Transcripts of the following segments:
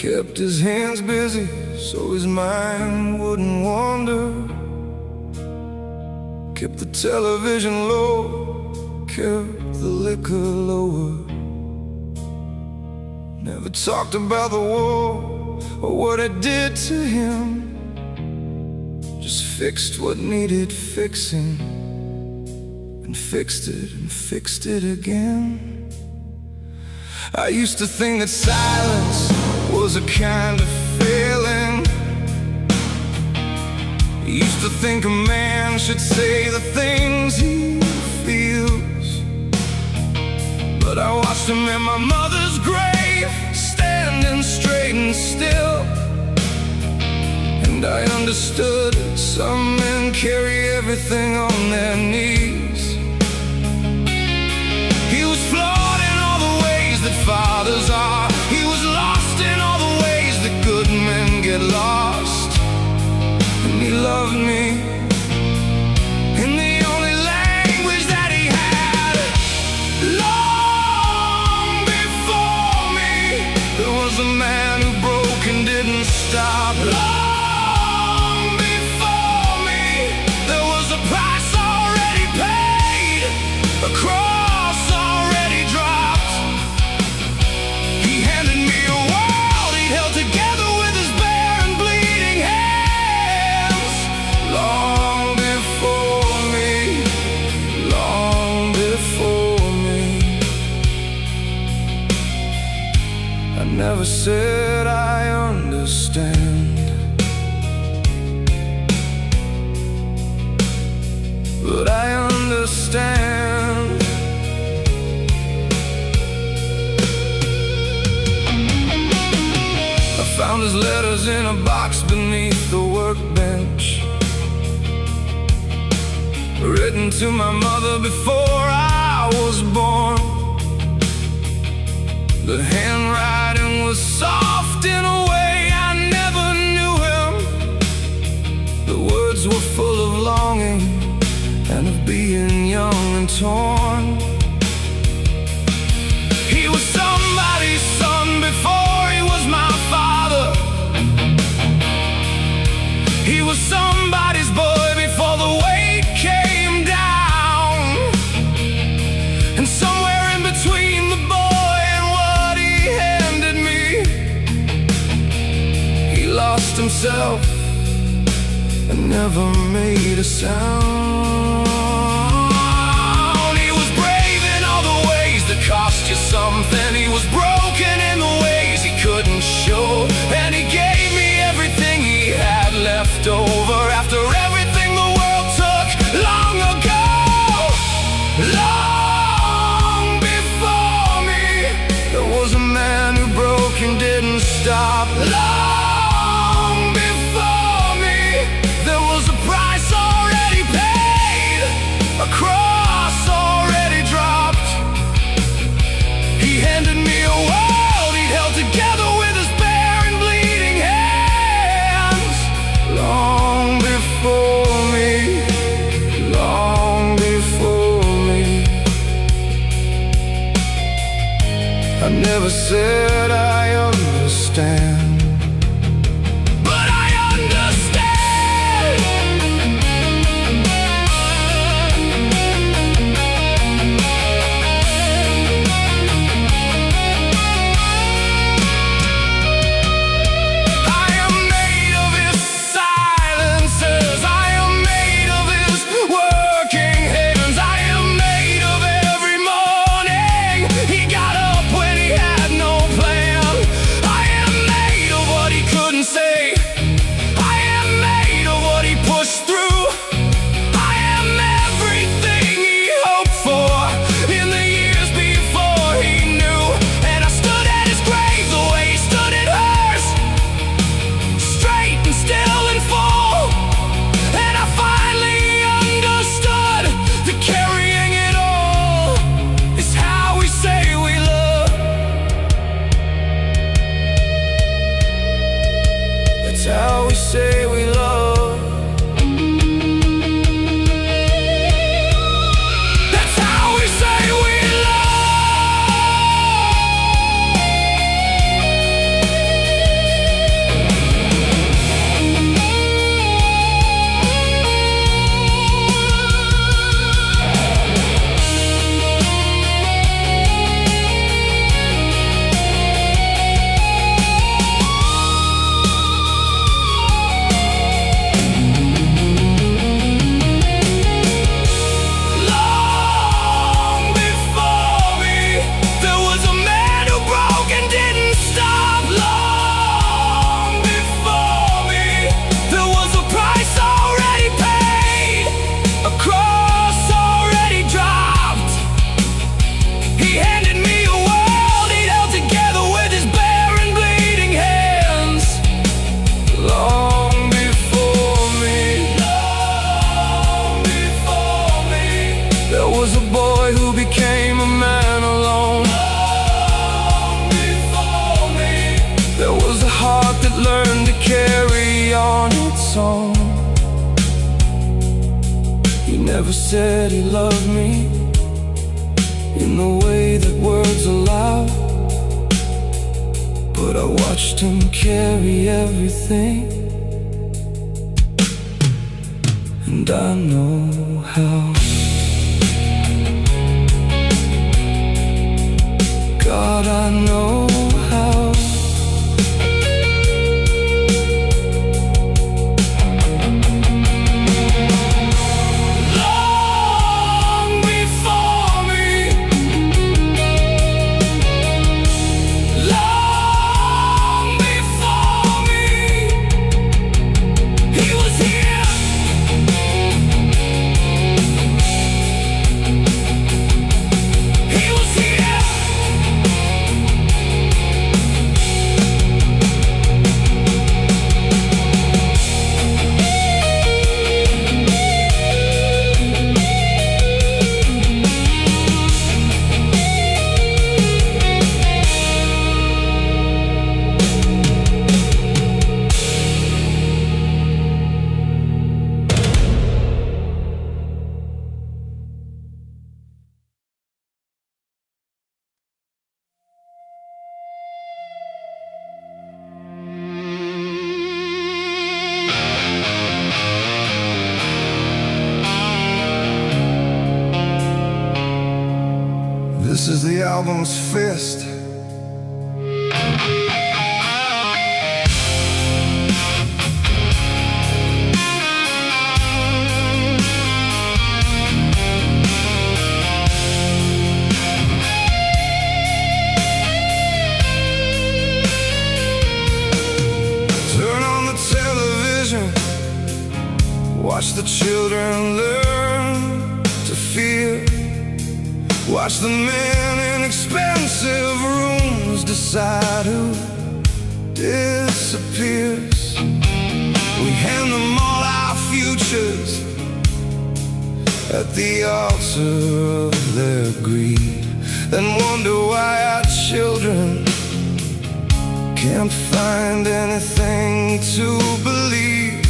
Kept his hands busy so his mind wouldn't wander. Kept the television low, kept the liquor lower. Never talked about the war or what it did to him. Just fixed what needed fixing, and fixed it again. I used to think that silence was a kind of failing. I used to think a man should say the things he feels. But I watched him in my mother's grave, standing straight and still. And I understood some men carry everything on their knees. He was flawed in all the ways that fathers are. He was lost in all the ways that good men get lost. And he loved me in the only language that he had. Long before me, there was a man who broke and didn't stop. Long before me, there was a price already paid, a cross already dropped. He handed me a world he'd held together with his bare and bleeding hands. Long before me, long before me. I never said I understand, but I understand. I found his letters in a box beneath the workbench, written to my mother before I was born. The handwriting was soft in a way I never knew him. The words were full of longing and of being young and torn. He was somebody's son before he was my father. He was somebody's boy before the weight came down. And somewhere in between the boy and what he handed me, he lost himself and never made a sound. He was brave in all the ways that cost you something. He was broken in the ways he couldn't show. And he gave me everything he had left over after everything the world took long ago. Long before me, there was a man who broke and didn't stop. Long before me, there was a price already paid, a cross already dropped. He handed me a world he'd held together with his bare and bleeding hands. Long before me, long before me. I never said I understand, but I understand. I am made of his silences. I am made of his working hands. I am made of every morning he got up when he had no plan. I am made said he loved me in the way that words allow, but I watched him carry everything, and I know how. God, I know how. This is the album's fist. Turn on the television, watch the children learn to fear. Watch the men in expensive rooms decide who disappears. We hand them all our futures at the altar of their greed, then wonder why our children can't find anything to believe.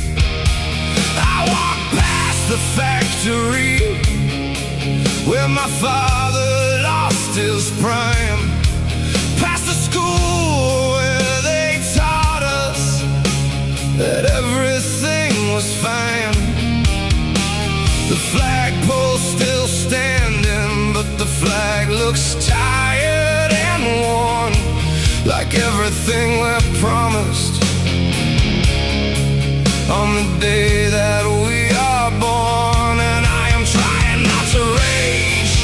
I walk past the factory where my father lost his prime, past the school where they taught us that everything was fine. The flagpole's still standing, but the flag looks tired and worn, like everything we're promised on the day that we are born. And I am trying not to rage,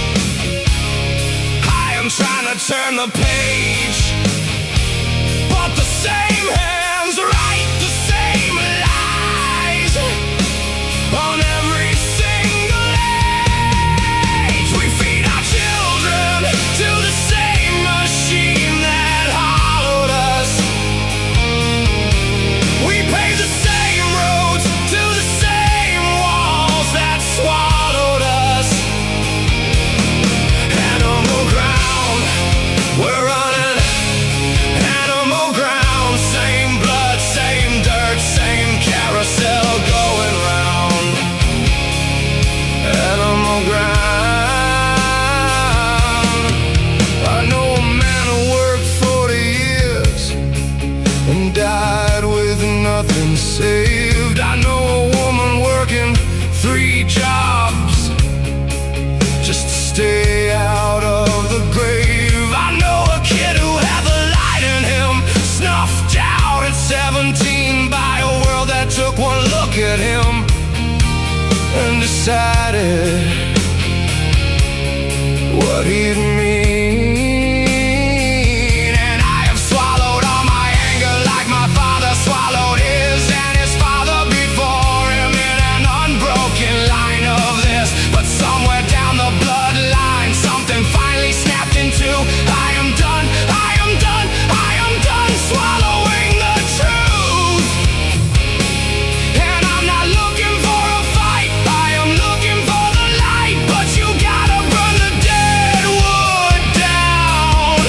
I am trying to turn the page, but the same hands write the same lies on every single age. We feed our children to the same machine that hollowed us. We pave the same roads to the same walls that swallowed us. Animal ground, we're running animal ground. Same blood, same dirt, same carousel going round. Animal ground. I know a man who worked 40 years and died with nothing saved. I know a woman working 3 jobs just to stay out of the grave. I know a kid who had the light in him snuffed out at 17 by a world that took one look at him and decided what he'd mean. And I have swallowed all my anger like my father swallowed his, and his father before him, in an unbroken line of this. But somewhere down the bloodline, something finally snapped in two. I am done, I am done, I am done swallowing the truth. And I'm not looking for a fight, I am looking for the light. But you gotta burn the dead wood down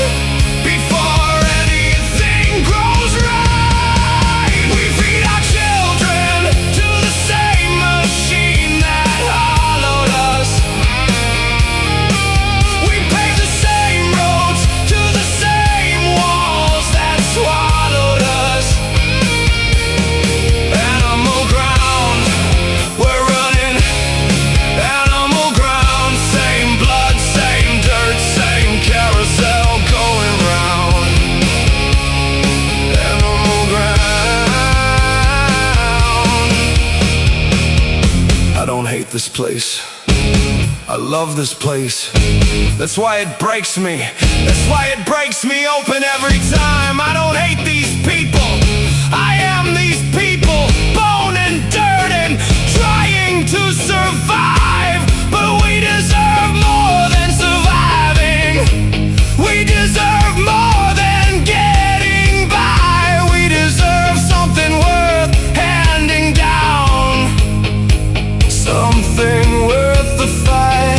before anything grows right. We feed our children to the same machine that hollowed us. place. I love this place. That's why it breaks me. That's why it breaks me open every time. I don't hate these people. I am these people, bone and dirt and trying to survive. But we deserve more than surviving. We deserve more than getting by. We deserve something worth handing down. Something worth the fight.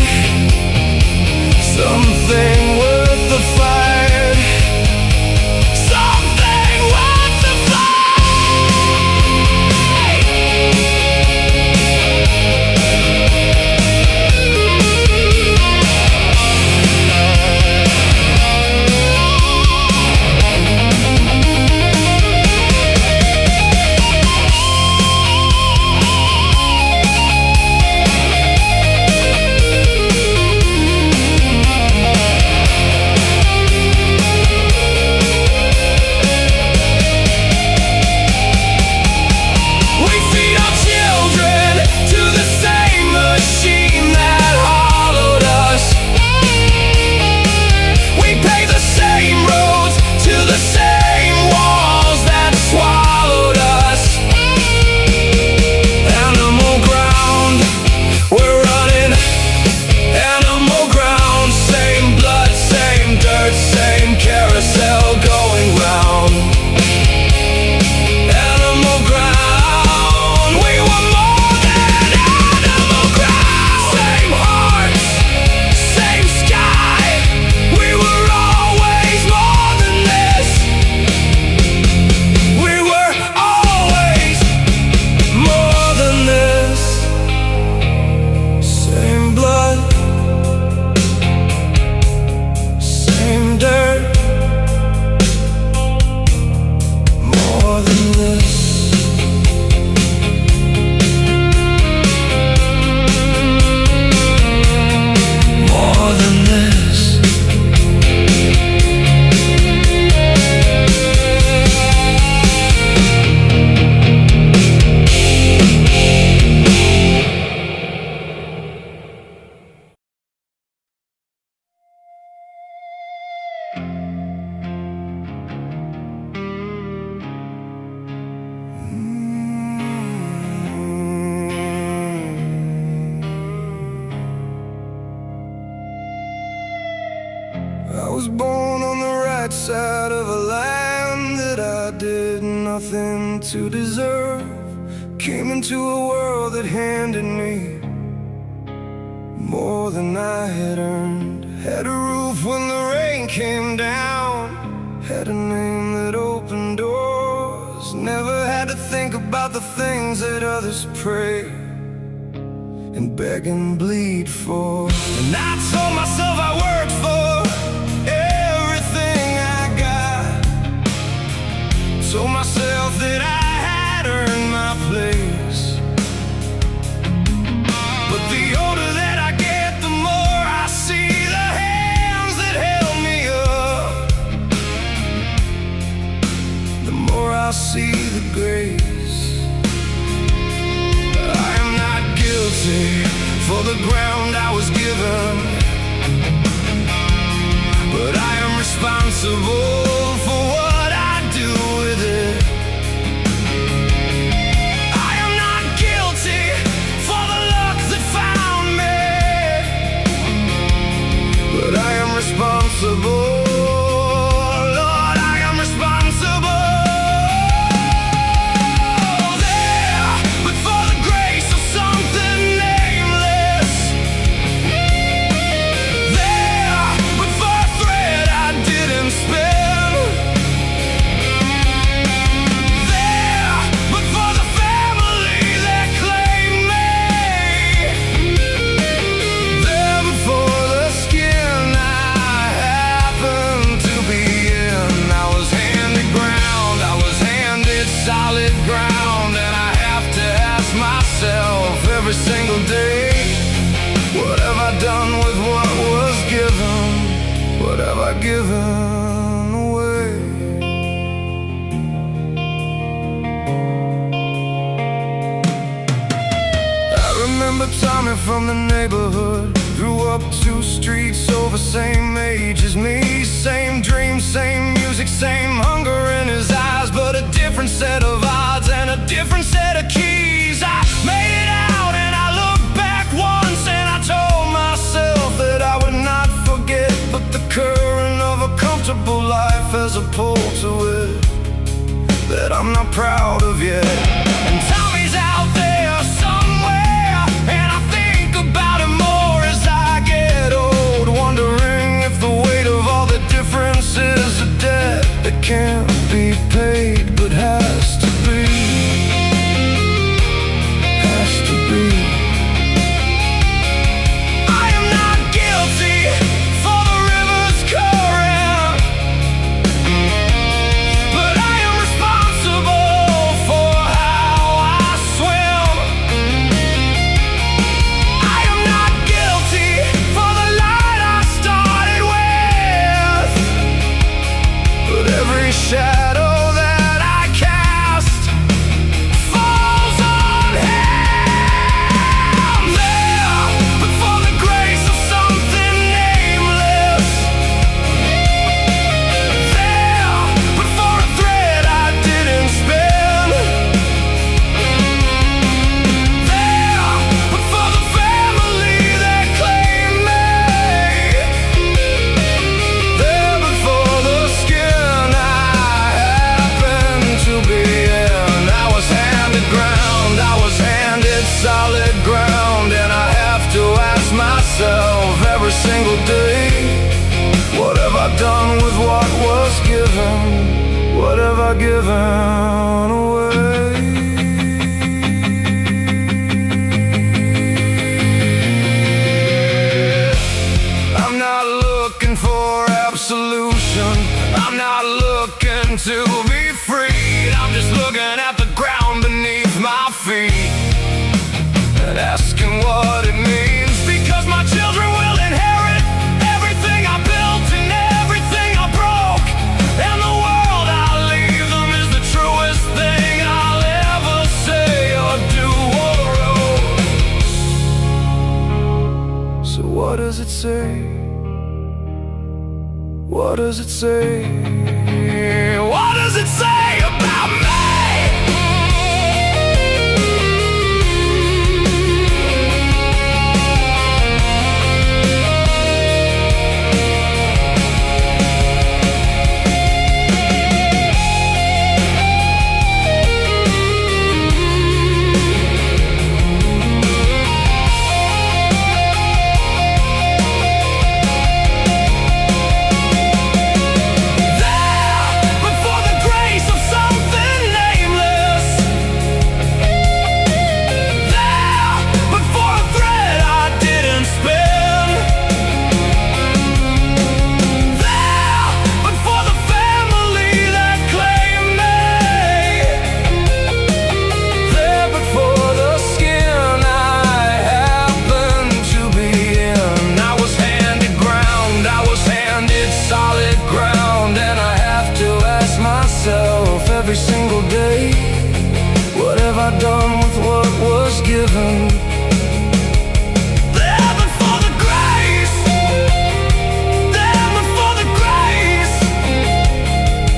Something worth the fight. Something worth the I was born on the right side of a land that I did nothing to deserve. Came into a world that handed me more than I had earned. Had a roof when the rain came down. Had a name that opened doors. Never had to think about the things that others pray and beg and bleed for. And I told myself I worked for everything I got. Told myself that I had earned my place. But the older that I get, the more I see the hands that held me up. The more I see the grace. I am not guilty for the ground I was given, but I am responsible for what I do with it. I am not guilty for the luck that found me, but I am responsible. Lord, I am responsible. There, but for the grace of something nameless. There, but for a thread I didn't spin. There, but for the family that claimed me. There, but for the skin I happened to be in. I was handed ground, I was handed solid ground, and I have to ask myself every single day, what have I done with what was given? What have I given away? I remember Tommy two streets over, same age as me. Same dreams, same music, same hunger in his eyes, but a different set of odds and a different set of keys. I made it out and I looked back once, and I told myself that I would not forget. But the current of a comfortable life has a pull to it that I'm not proud of yet. And Tommy's out there somewhere, and I think about him more as I get old, wondering if the weight of all the difference is a debt that can't be paid but has to be. Has to be. I am not guilty for the river's current, but I am responsible for how I swim. I am not guilty for the light I started with, but every shadow that I cast falls on him. There, but for the grace of something nameless. There, but for a thread I didn't spin. There, but for the family that claimed me. There, but for the skin I happened to be in. I was handed ground, I was handed solid ground, and I have to ask myself every single day, what have I done with what was given? What have I given away? I'm not looking for absolution, I'm not looking to be freed. I'm just looking at the ground beneath my feet and asking what it means, because my children will inherit everything I built and everything I broke, and the world I leave them is the truest thing I'll ever say or do or own. So what does it say? What does it say? What does it say about me? Every single day, what have I done with what was given? There but for the grace, there but for the grace,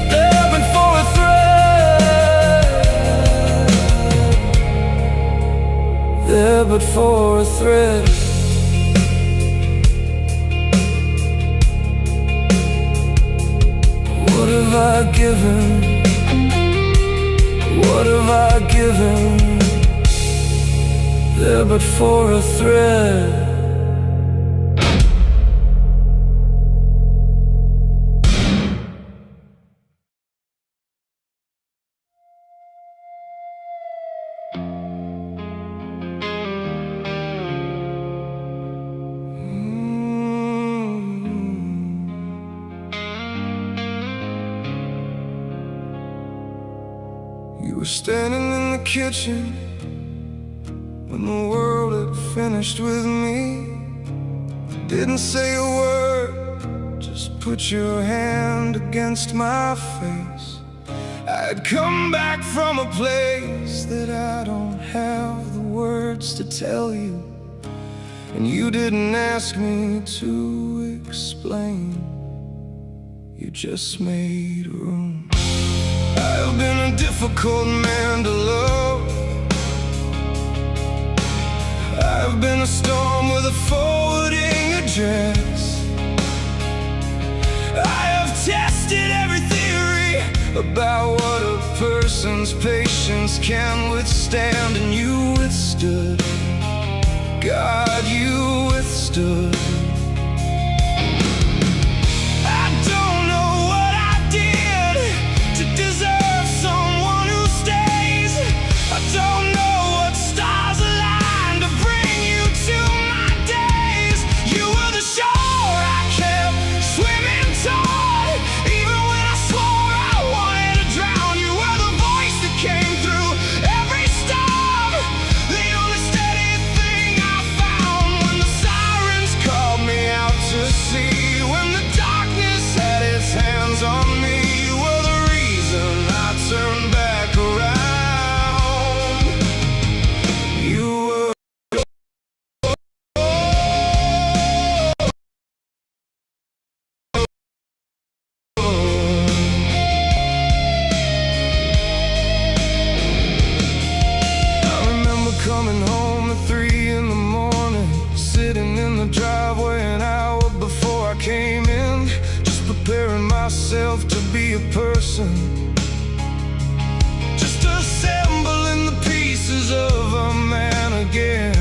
there but for a thread, there but for a thread. What have I given? What have I given? There but for a thread. You were standing in the kitchen when the world had finished with me. Didn't say a word, just put your hand against my face. I'd come back from a place that I don't have the words to tell you. and you didn't ask me to explain. You just made room. I've been a difficult man to love. I've been a storm with a forwarding address. I have tested every theory about what a person's patience can withstand, and you withstood. God, you withstood. I don't know what I did to deserve someone who stays. I don't know what stars aligned to bring you to my days. You were the shore I kept swimming toward, even when I swore I wanted to drown. You were the voice that came through every storm, the only steady thing I found when the sirens called me out to sea. When the darkness had its hands on me, you were the reason I turned back around. You were. I remember coming home at 3 in the morning, sitting in the driveway an hour before I came in, just preparing myself to be a person, just assembling the pieces of a man again.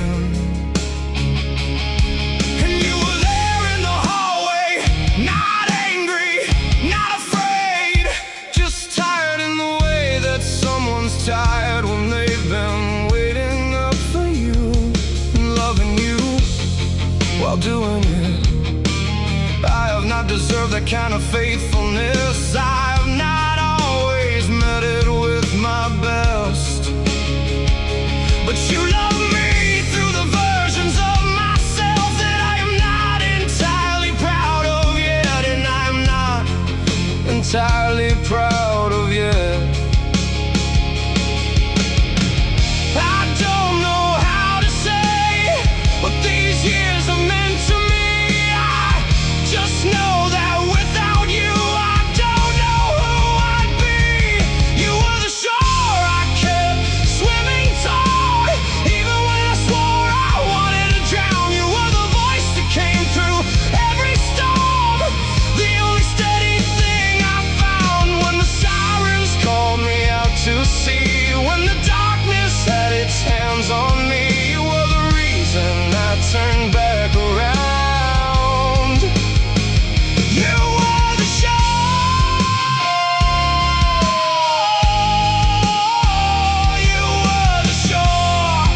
And you were there in the hallway, not angry, not afraid, just tired in the way that someone's tired when they've been waiting up for you and loving you while doing it. I have not deserved that kind of faithfulness. I have not always met it with my best, but you love me through the versions of myself that I am not entirely proud of yet, and I am not entirely proud of yet. I don't know how to say what these years have meant to me. I just know that without you, I don't know who I'd be. You were the shore I kept swimming toward, even when I swore I wanted to drown. You were the voice that came through every storm, the only steady thing I found when the sirens called me out to sea. When the darkness had its hands on me, you were the reason I turned back around. You were the shore. You were the shore.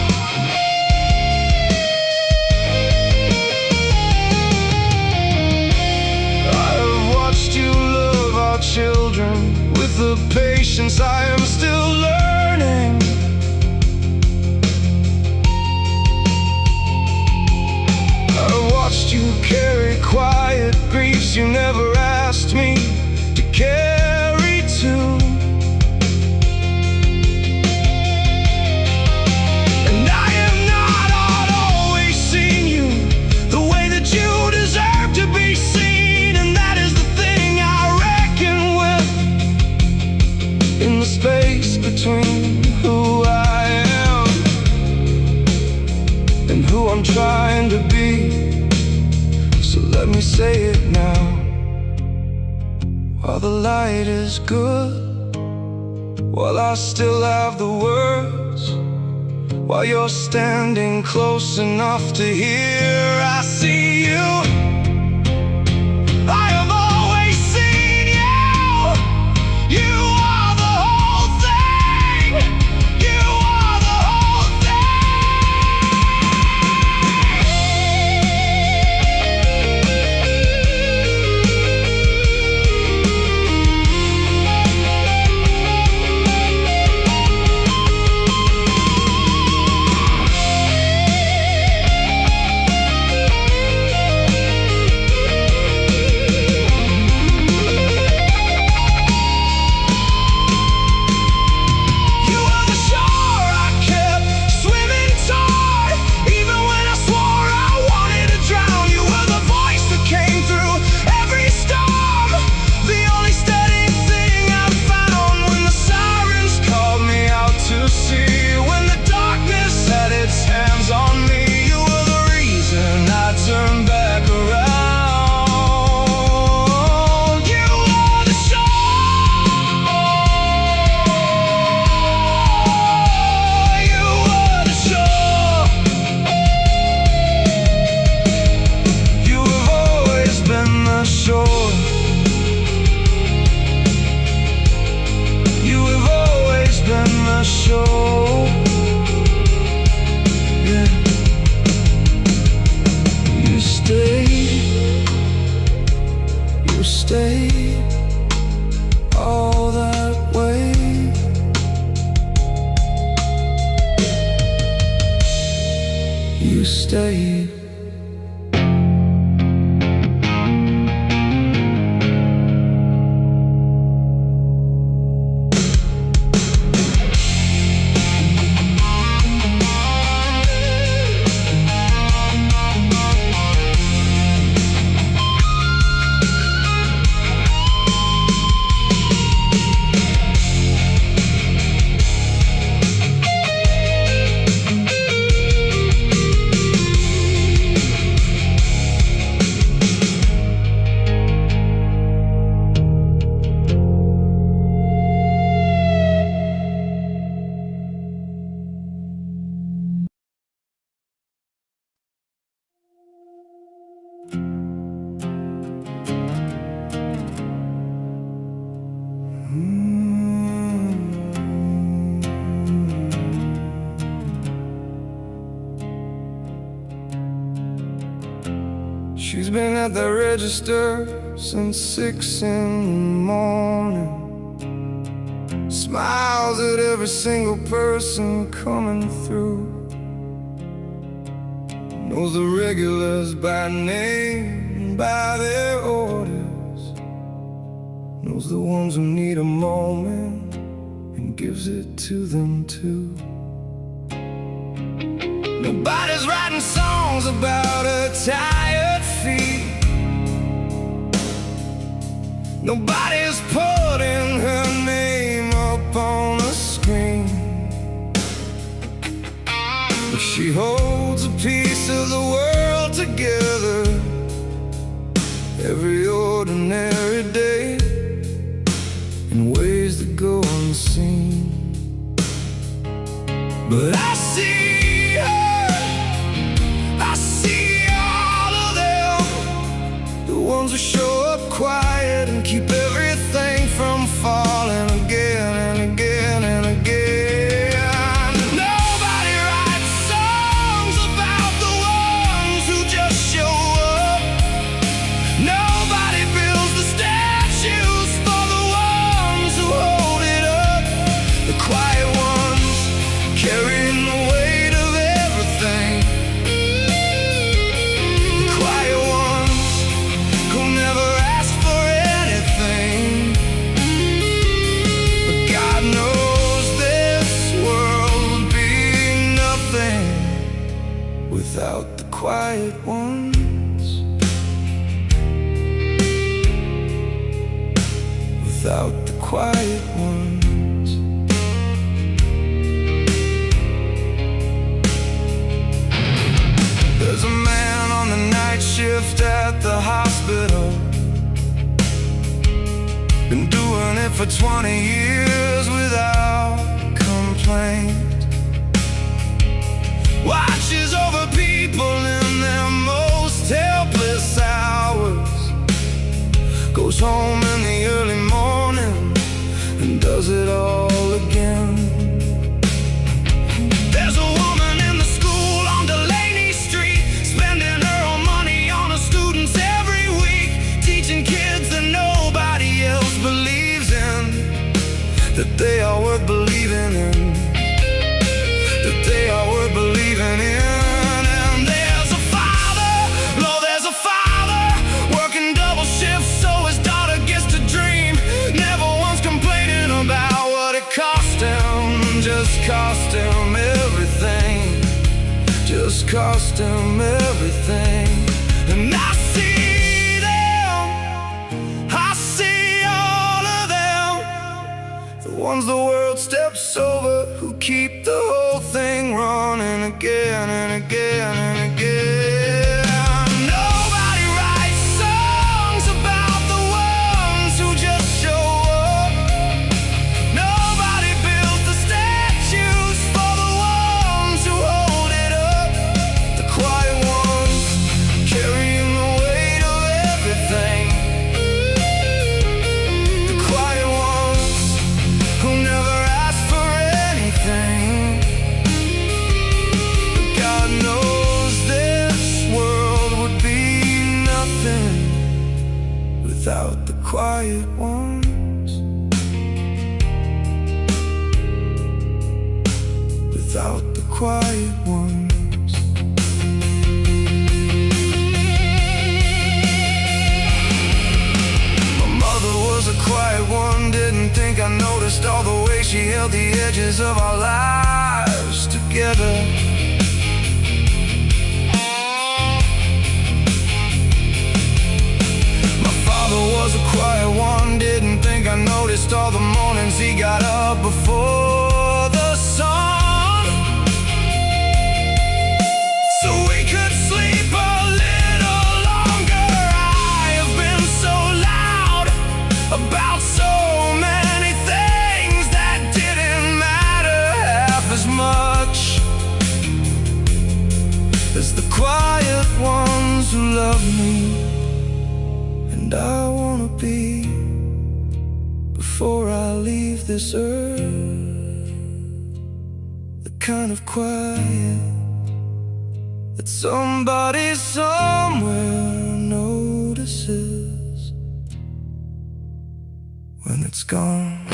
I have watched you love our children with the patience I am still learning. I watched you carry quiet griefs you never asked me to carry too. And I have not always seen you the way that you deserve to be seen, and that is the thing I reckon with in the space between who I am and who I'm trying to be. So let me say it now. While the light is good, while I still have the words, while you're standing close enough to hear, I see you. I have always seen you. You are the whole thing. You are the whole thing. stayed all that way. You stayed. She's been at the register since 6 in the morning. Smiles at every single person coming through. Knows the regulars by name, by their orders. Knows the ones who need a moment and gives it to them too. Nobody's writing songs about her tired feet. Nobody's putting her name up on the screen. But she holds a piece of the world together every ordinary day in ways that go unseen. But I see her, I see all of them, the ones who show up quiet and keep everything from falling again and again and again. Nobody writes songs about the ones who just show up. Nobody builds the statues for the ones who hold it up. The quiet ones carrying the weight of everything. The quiet ones who never ask for anything. But God knows this world would be nothing without the quiet ones. Without the quiet ones. There's a man on the night shift at the hospital. Been doing it for 20 years without complaint. Watches over people in their most helpless hours. Goes home in the early morning and does it all again. There's a woman in the school on Delaney Street, spending her own money on her students every week, teaching kids that nobody else believes in, that they are worth believing in, that they are worth believing in. And there's a father, Lord, there's a father, working double shifts so his daughter gets to dream. Never once complaining about what it cost him, just cost him everything, just cost him everything. And I see them, I see all of them, the ones the world steps over, who keep the whole thing running again and again and again. Nobody writes songs about the ones who just show up. Nobody builds the statues for the ones who hold it up. The quiet ones carrying the weight of everything. The quiet ones who never ask for anything. But God knows the quiet ones, without the quiet ones. My mother was a quiet one, didn't think I noticed all the way she held the edges of our lives together. Was a quiet one, didn't think I noticed all the mornings he got up before the sun, so we could sleep a little longer. I have been so loud about so many things that didn't matter half as much as the quiet ones who love me. And I wanna be, before I leave this earth, the kind of quiet that somebody somewhere notices when it's gone.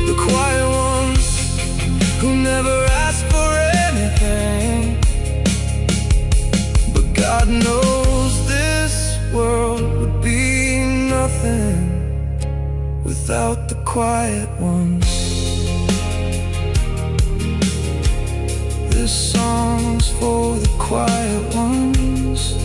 The quiet ones who never ask for anything, but God knows this world would be nothing without the quiet ones. This song's for the quiet ones.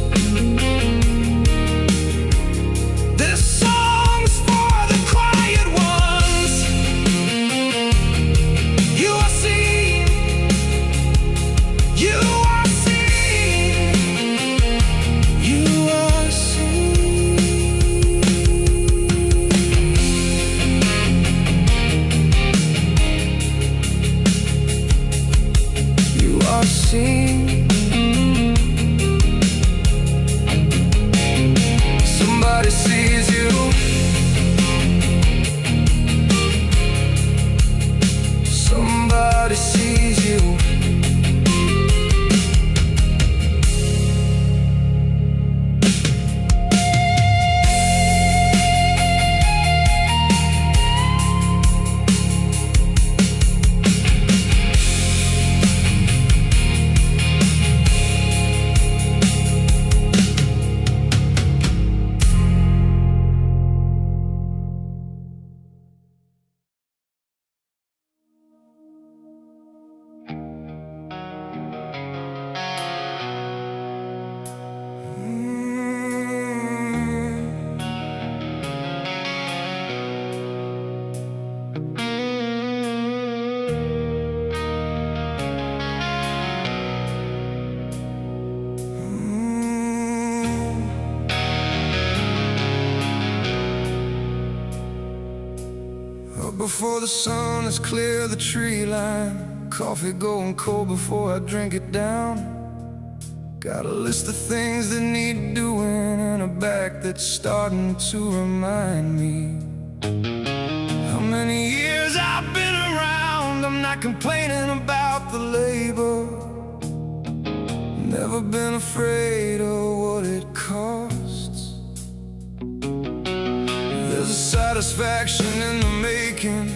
Somebody sees you. Somebody sees you. Before the sun is clear, the tree line, coffee going cold before I drink it down. Got a list of things that need doing and a back that's starting to remind me how many years I've been around. I'm not complaining about the labor, never been afraid of what it costs. There's a satisfaction in the making,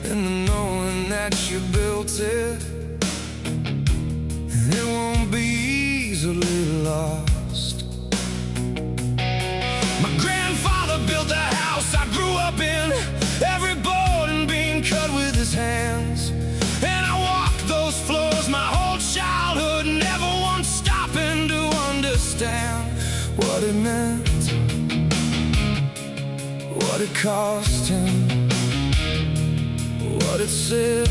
in the knowing that you built it, and it won't be easily lost. My grandfather built the house I grew up in, every board and beam cut with his hands, and I walked those floors my whole childhood, never once stopping to understand what it meant what it cost him, what it said.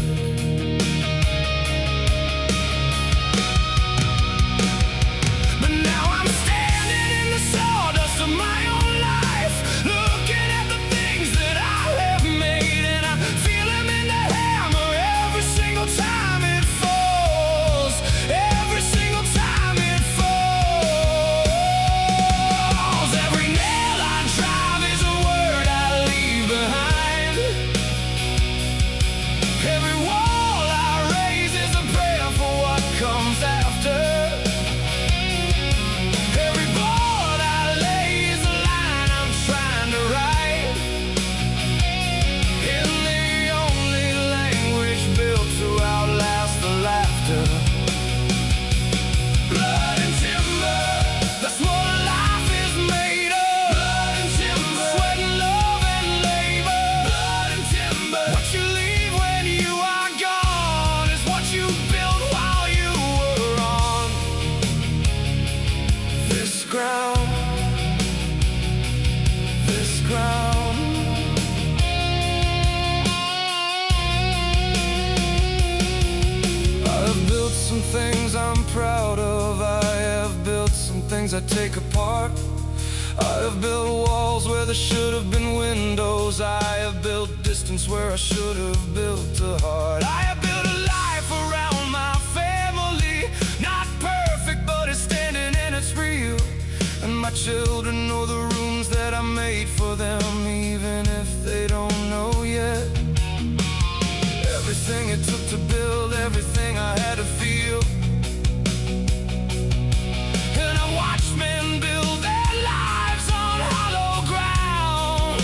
But now I'm standing in the sawdust of my own life, looking at the things that I have made, and I feel him in the hammer every single time it falls, every single time it falls. Every nail I drive is a word I leave behind. Every wall I raise is a prayer for what comes after. Every board I lay is a line I'm trying to write, in the only language built to outlast the laughter. Blood and timber, that's what life is made of. Blood and timber, sweat and love and labor. Blood and timber, what you leave when you are gone is what you built while you were on this ground, this ground. I've built some things I'm proud of. I have built some things I take apart. I have built walls where there should have been windows. I have built distance where I should have built a heart. I have built a life around my family, not perfect, but it's standing and it's real. And my children know the rooms that I made for them, even if they don't know yet. Everything it took to build, everything I had to feel. And I watched men build their lives on hollow ground.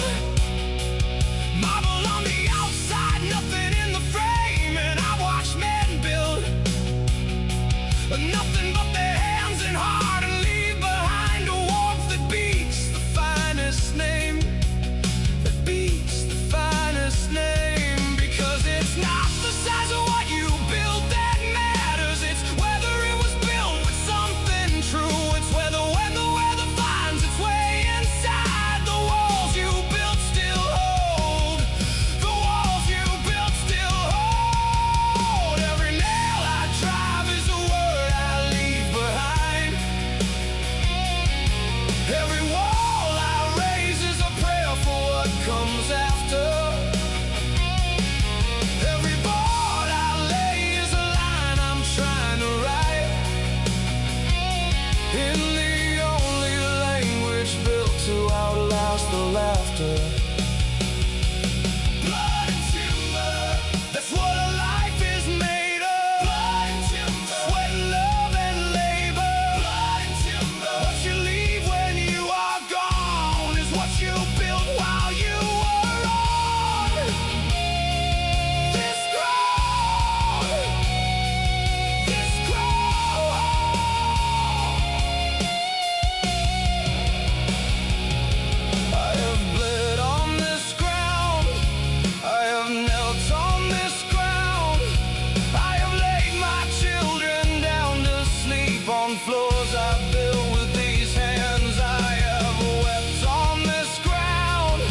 Marble on the outside, nothing in the frame. And I watched men build nothing but their hands and heart, and leave behind a warmth that beats the finest name, that beats the finest name. Because it's not the size of what you build that matters, it's whether it was built with something true. It's whether when the weather finds its way inside, the walls you built still hold, the walls you built still hold. Every nail I drive is a word I leave behind. Every wall I raise is a prayer for what comes after. Every board I lay is a line I'm trying to write, in the only language built to outlast the laughter. Blood and timber, that's what a life is made of. Blood and timber, sweat and love and labor. Blood and timber, what you leave when you are gone is what you built while you were on this ground, this ground. I have bled on this ground, I have knelt on this ground, I have laid my children down to sleep on floors I built with these hands. I have wept on this ground,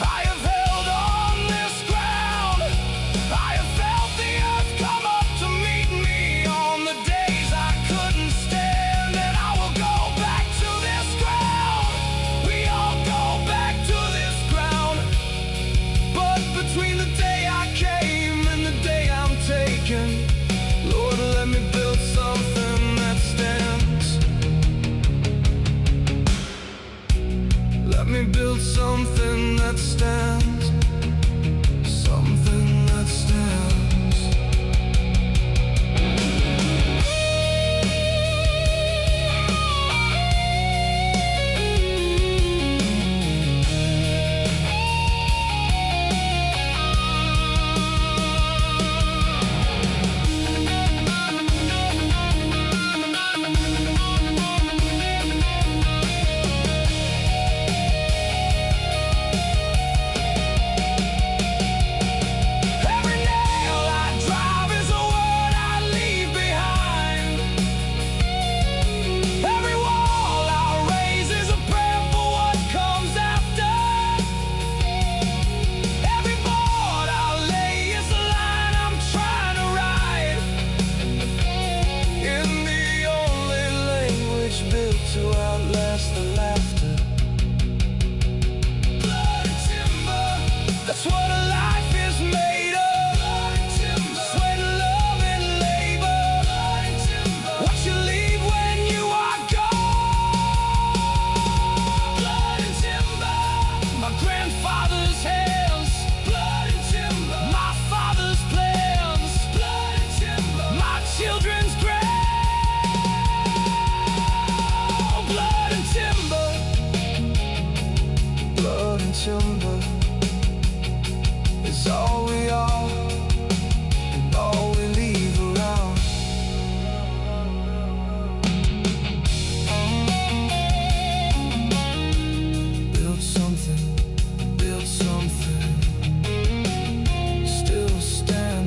I have held on this ground, I have felt the earth come up to meet me on the days I couldn't stand. And I will go back to this ground, we all go back to this ground. But between the day I came and the day I'm taken, Lord, let me build something that stands. Let me build something that stands, something that stands. Every That's what a life is made of. Sweat, love, and labor. What you leave when you are gone. Blood and timber. My grandfather's hands. Blood and timber. My father's plans. Blood and timber. My children's grave. Blood and timber. Blood and timber is all we are and all we leave around. Build something, still standing, still standing.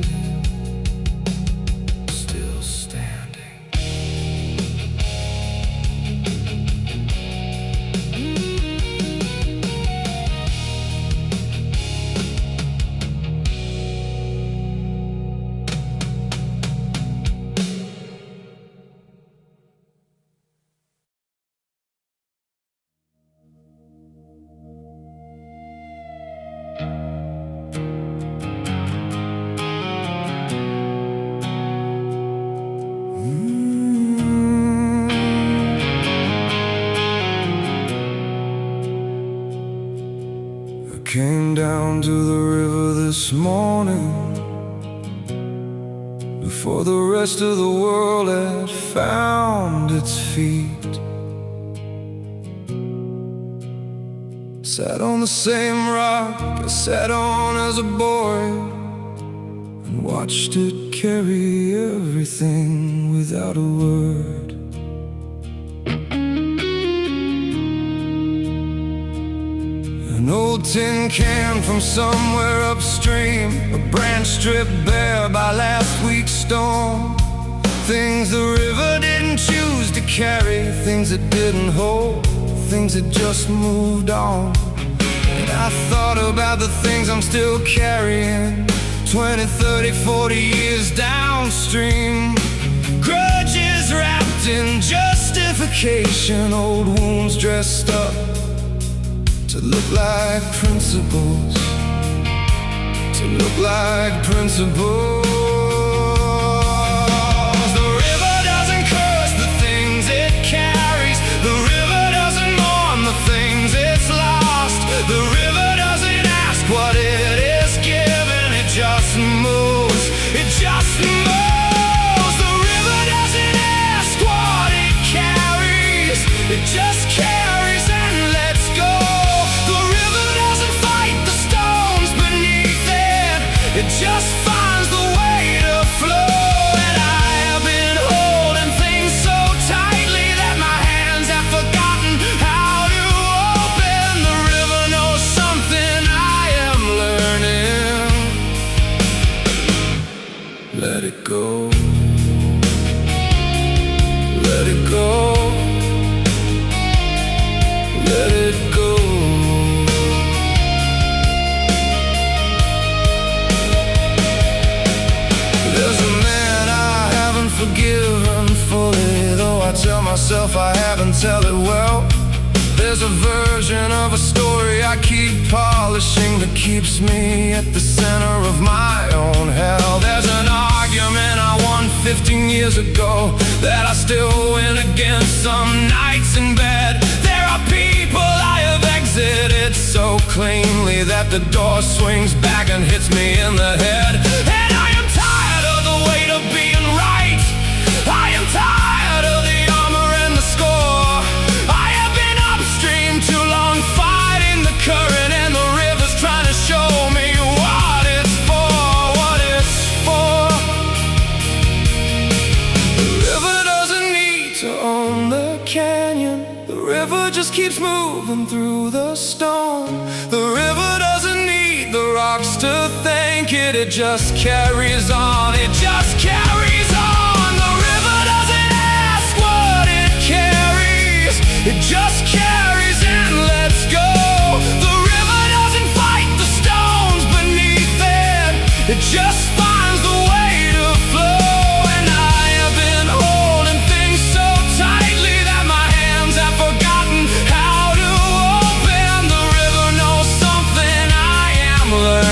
Came down to the river this morning before the rest of the world had found its feet. Sat on the same rock I sat on as a boy and watched it carry everything without a word. An old tin can from somewhere upstream, a branch stripped bare by last week's storm. Things the river didn't choose to carry, things it didn't hold, things that just moved on. And I thought about the things I'm still carrying 20, 30, 40 years downstream. Grudges wrapped in justification, old wounds dressed up to look like principles, to look like principles. The river doesn't curse the things it carries. The river doesn't mourn the things it's lost. The river doesn't ask what it is given. It just moves, it just moves. The river doesn't ask what it carries. It just carries and lets go. It just finds the way to flow. And I have been holding things so tightly that my hands have forgotten how to open. The river knows something I am learning. Let it go. Let it go. Let it go. Forgiven fully, though I tell myself I haven't tell it well. There's a version of a story I keep polishing that keeps me at the center of my own hell. There's an argument I won 15 years ago that I still win against some nights in bed. There are people I have exited so cleanly that the door swings back and hits me in the head. And I am tired of the weight of being right. I am tired of the armor and the score. I have been upstream too long, fighting the current, and the river's trying to show me what it's for, what it's for. The river doesn't need to own the canyon. The river just keeps moving through the stone. The river doesn't need the rocks to thank it. It just carries on, it just carries on. It just carries and lets go. The river doesn't fight the stones beneath it. It just finds the way to flow. And I have been holding things so tightly that my hands have forgotten how to open. The river knows something I am learning.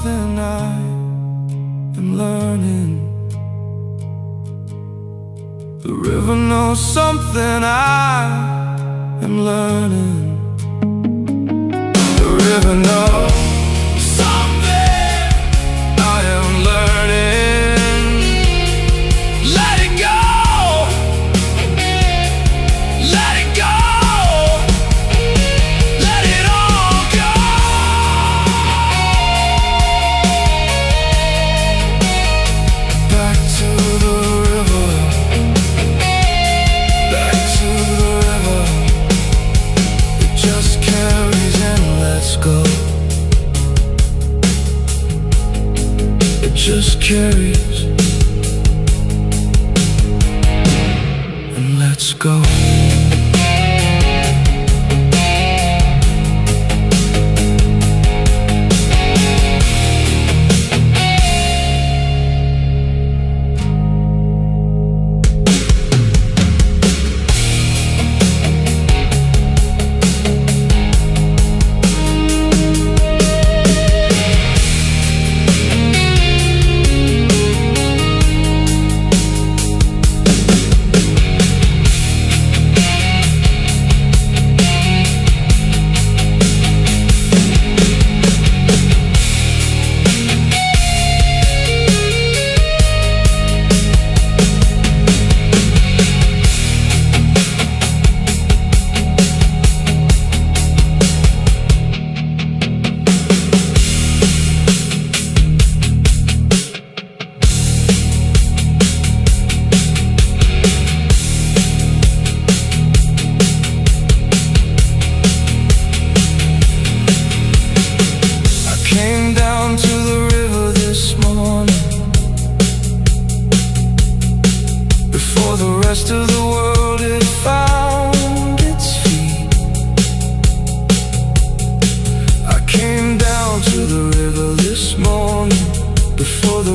something I am learning. The river knows something I am learning. The river knows something I am learning. Let it go, let it go, let it all go. Back to the river, back to the river. It just carries and lets go. It just carries and lets go. Before the rest of the world had found its feet, I came down to the river this morning. Before the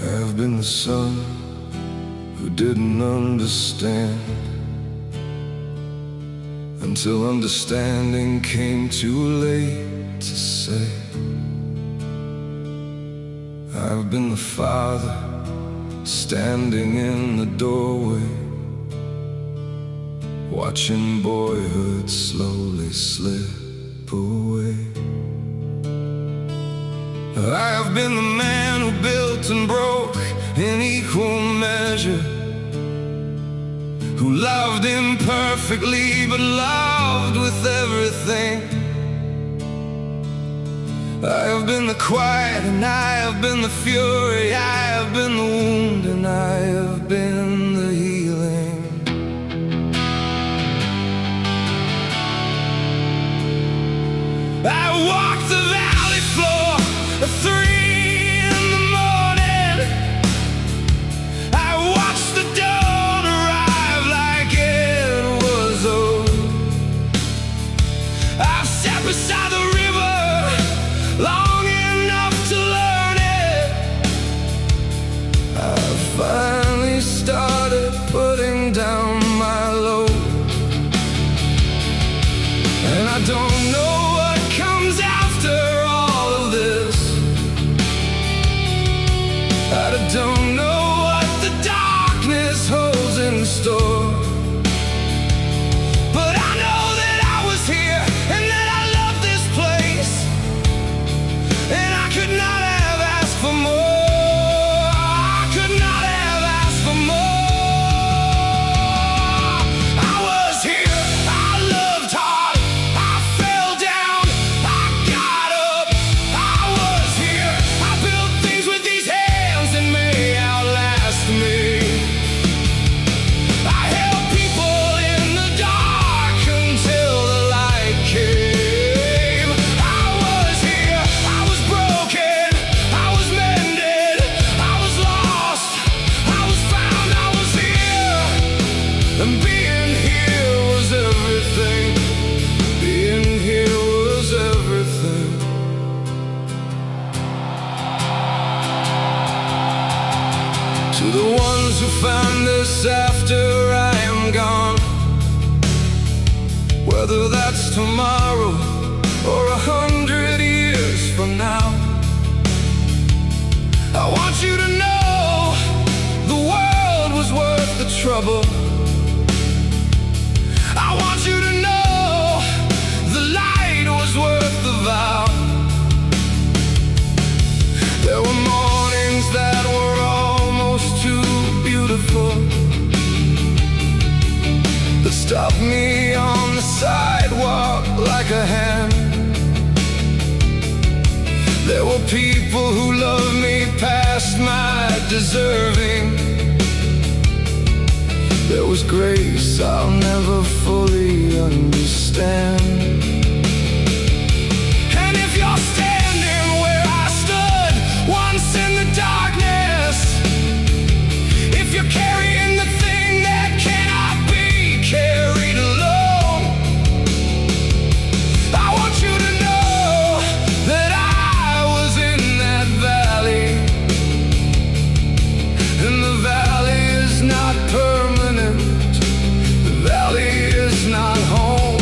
I've been the son who didn't understand, until understanding came too late to say. I've been the father standing in the doorway, watching boyhood slowly slip away. I have been the man who built and broke in equal measure, who loved imperfectly but loved with everything. I have been the quiet and I have been the fury, I have been the wound and I have been the healing. I walked the valley floor at 3 in the morning. I watched the dawn arrive like it was old. I've sat beside the river long enough to learn it. I've finally started putting down my load, and I don't know what comes after. find this after I am gone. Whether that's tomorrow or 100 years from now, I want you to know the world was worth the trouble. I want you to know the light was worth the vow. There were mornings that were almost too beautiful, that stopped me on the sidewalk like a hand. There were people who loved me past my deserving. There was grace I'll never fully understand. And if you're standing where I stood once in the darkness, if you're carrying the thing that cannot be carried alone, I want you to know that I was in that valley. And the valley is not permanent, the valley is not home.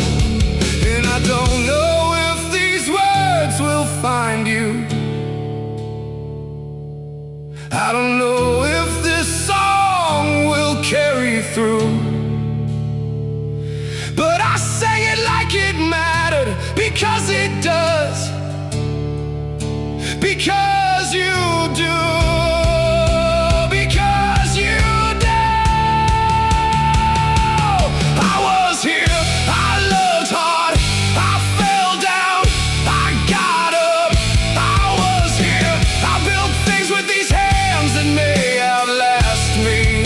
And I don't know if these words will find you. I don't know if this song will carry through, but I sang it like it mattered, because it does, because you do, because you do. I was here, I looked hard, I fell down, I got up. I was here, I built things with these hands that may outlast me.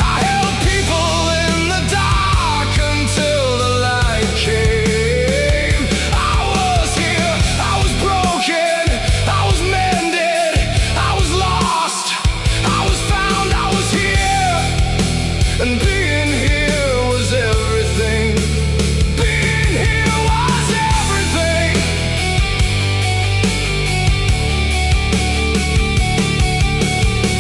I held people in the dark until the light came. I was here, I was broken, I was mended, I was lost, I was found, I was here. And being here was everything. Being here was everything.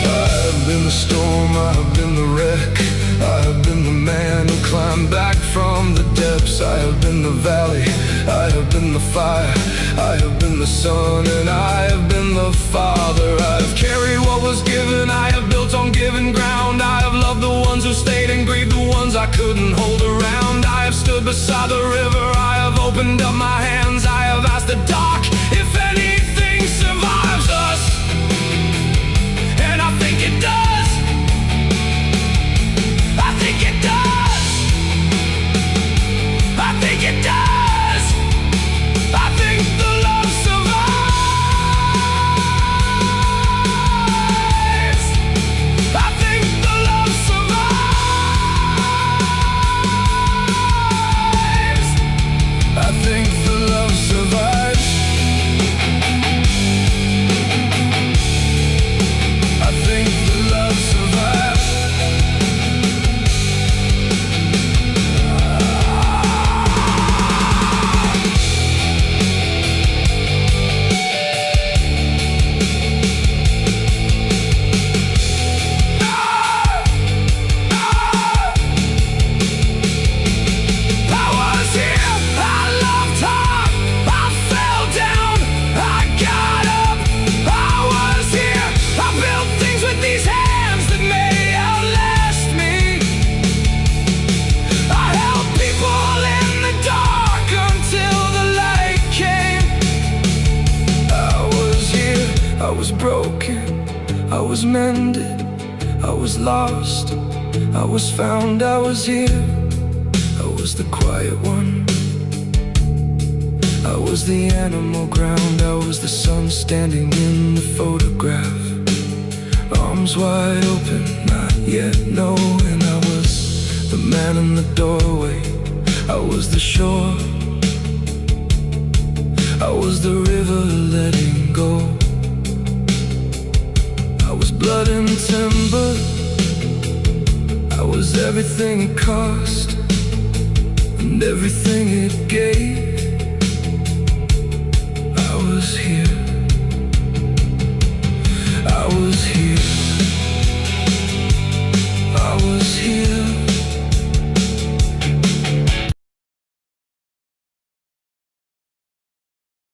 I have been the storm, I have been the wreck, I have been the man who climbed back from the depths. I have been the valley, I have been the fire, I have been the son, and I have been the father. I have carried what was given, I have built on given ground. I have loved the ones who stayed and grieved the ones I couldn't hold around. I have stood beside the river, I have opened up my hands, I have asked the dark if anything survives us. And I think it does. I think it does. I think it does. I think the love survives. I think the love survives. I think the love survives. I think the love survives. I was here, I loved hard, I fell down, I got up. I was here, I built things with these hands that may outlast me. I held people in the dark until the light came. I was here, I was broken, I was mended, I was lost, I was found, I was here. I was the quiet one, I was the animal ground, I was the sun standing in the photograph. Arms wide open, not yet knowing. I was the man in the doorway, I was the shore, I was the river letting go. I was blood and timber, I was everything it cost and everything it gave.